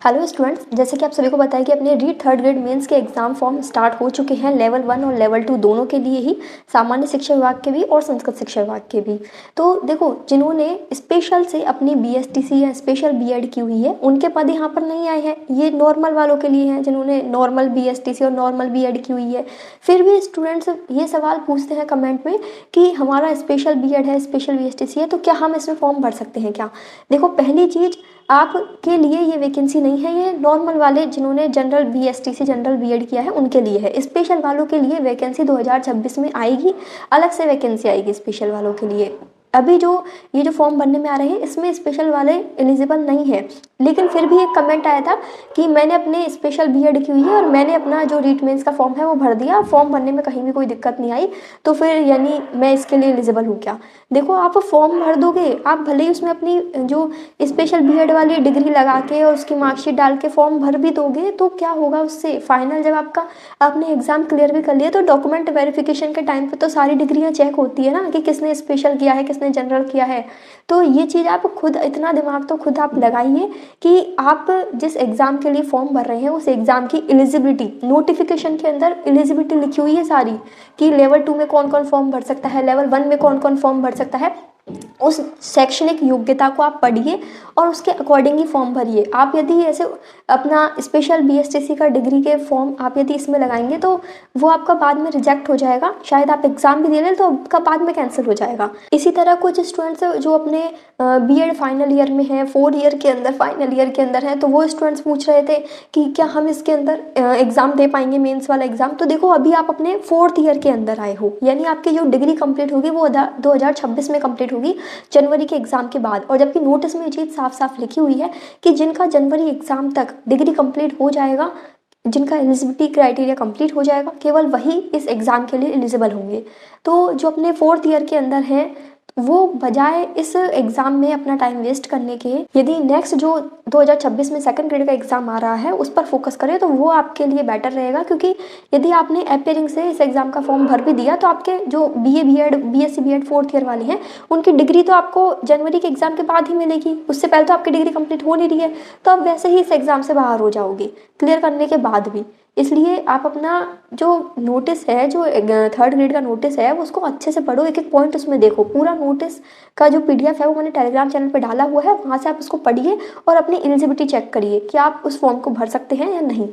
Hello students, जैसे कि आप सभी को पता है कि अपने री थर्ड ग्रेड मेंस के एग्जाम फॉर्म स्टार्ट हो चुके हैं लेवल 1 और लेवल 2 दोनों के लिए ही, सामान्य शिक्षा विभाग के भी और संस्कृत शिक्षा विभाग के भी। तो देखो, जिन्होंने स्पेशल से अपनी बीएसटीसी या स्पेशल बीएड की हुई है उनके पद यहाँ पर नहीं आए हैं। ये नॉर्मल वालों के लिए हैं जिन्होंने नॉर्मल बीएसटीसी और नॉर्मल बीएड की हुई है। फिर भी स्टूडेंट्स ये सवाल पूछते हैं कमेंट में कि हमारा स्पेशल बीएड है, स्पेशल बीएसटीसी है, तो क्या हम इसमें फॉर्म भर सकते हैं क्या। देखो, पहली चीज़, आपके लिए ये वैकेंसी नहीं है, ये नॉर्मल वाले जिन्होंने जनरल बीएसटीसी जनरल बीएड किया है उनके लिए है। स्पेशल वालों के लिए वैकेंसी 2026 में आएगी, अलग से वैकेंसी आएगी स्पेशल वालों के लिए। अभी जो ये जो फॉर्म भरने में आ रहे हैं इसमें स्पेशल वाले एलिजिबल नहीं है। लेकिन फिर भी एक कमेंट आया था कि मैंने अपने स्पेशल बीएड की हुई है और मैंने अपना जो रीट मेंस का फॉर्म है वो भर दिया, फॉर्म भरने में कहीं भी कोई दिक्कत नहीं आई, तो फिर यानी मैं इसके लिए एलिजिबल हूँ क्या। देखो, आप फॉर्म भर दोगे, आप भले ही उसमें अपनी जो स्पेशल बीएड वाली डिग्री लगा के और उसकी मार्कशीट डाल के फॉर्म भर भी दोगे तो क्या होगा उससे। फाइनल जब आपने एग्जाम क्लियर भी कर लिया तो डॉक्यूमेंट वेरिफिकेशन के टाइम पे तो सारी डिग्रियां चेक होती है ना कि किसने स्पेशल किया है, किसने जनरल किया है। तो ये चीज़ आप खुद, इतना दिमाग तो खुद आप लगाइए कि आप जिस एग्ज़ाम के लिए फॉर्म भर रहे हैं उस एग्ज़ाम की एलिजिबिलिटी, नोटिफिकेशन के अंदर एलिजिबिलिटी लिखी हुई है सारी कि लेवल 2 में कौन कौन फॉर्म भर सकता है, लेवल 1 में कौन कौन फॉर्म भर सकता है। उस शैक्षणिक योग्यता को आप पढ़िए और उसके अकॉर्डिंग ही फॉर्म भरिए। आप यदि ऐसे अपना स्पेशल बीएसटीसी का डिग्री के फॉर्म आप यदि इसमें लगाएंगे तो वो आपका बाद में रिजेक्ट हो जाएगा, शायद आप एग्जाम भी दे लें तो आपका बाद में कैंसिल हो जाएगा। इसी तरह कुछ स्टूडेंट्स जो अपने बीएड फाइनल ईयर में है, 4 ईयर के अंदर, फाइनल ईयर के अंदर है, तो वो स्टूडेंट्स पूछ रहे थे कि क्या हम इसके अंदर एग्जाम दे पाएंगे, मेंस वाला एग्जाम। तो देखो, अभी आप अपने 4th ईयर के अंदर आए हो, यानी आपकी जो डिग्री कंप्लीट होगी वो 2026 में कंप्लीट होगी, जनवरी के एग्जाम के बाद। और जबकि नोटिस में ये चीज़ साफ साफ लिखी हुई है कि जिनका जनवरी एग्जाम तक डिग्री कंप्लीट हो जाएगा, जिनका एलिजिबिलिटी क्राइटेरिया कंप्लीट हो जाएगा, केवल वही इस एग्ज़ाम के लिए एलिजिबल होंगे। तो जो अपने 4th ईयर के अंदर हैं वो बजाय इस एग्ज़ाम में अपना टाइम वेस्ट करने के, यदि नेक्स्ट जो 2026 में सेकंड ग्रेड का एग्ज़ाम आ रहा है उस पर फोकस करें तो वो आपके लिए बेटर रहेगा। क्योंकि यदि आपने अपेयरिंग से इस एग्ज़ाम का फॉर्म भर भी दिया तो आपके जो BA BEd BSc BEd 4th year वाले हैं उनकी डिग्री तो आपको जनवरी के एग्ज़ाम के बाद ही मिलेगी, उससे पहले तो आपकी डिग्री कंप्लीट हो नहीं रही है, तो आप वैसे ही इस एग्ज़ाम से बाहर हो जाओगे क्लियर करने के बाद भी। इसलिए आप अपना जो नोटिस है, जो 3rd ग्रेड का नोटिस है, वो उसको अच्छे से पढ़ो, एक एक पॉइंट उसमें देखो। पूरा नोटिस का जो पीडीएफ है वो मैंने टेलीग्राम चैनल पे डाला हुआ है, वहाँ से आप उसको पढ़िए और अपनी एलिजिबिलिटी चेक करिए कि आप उस फॉर्म को भर सकते हैं या नहीं।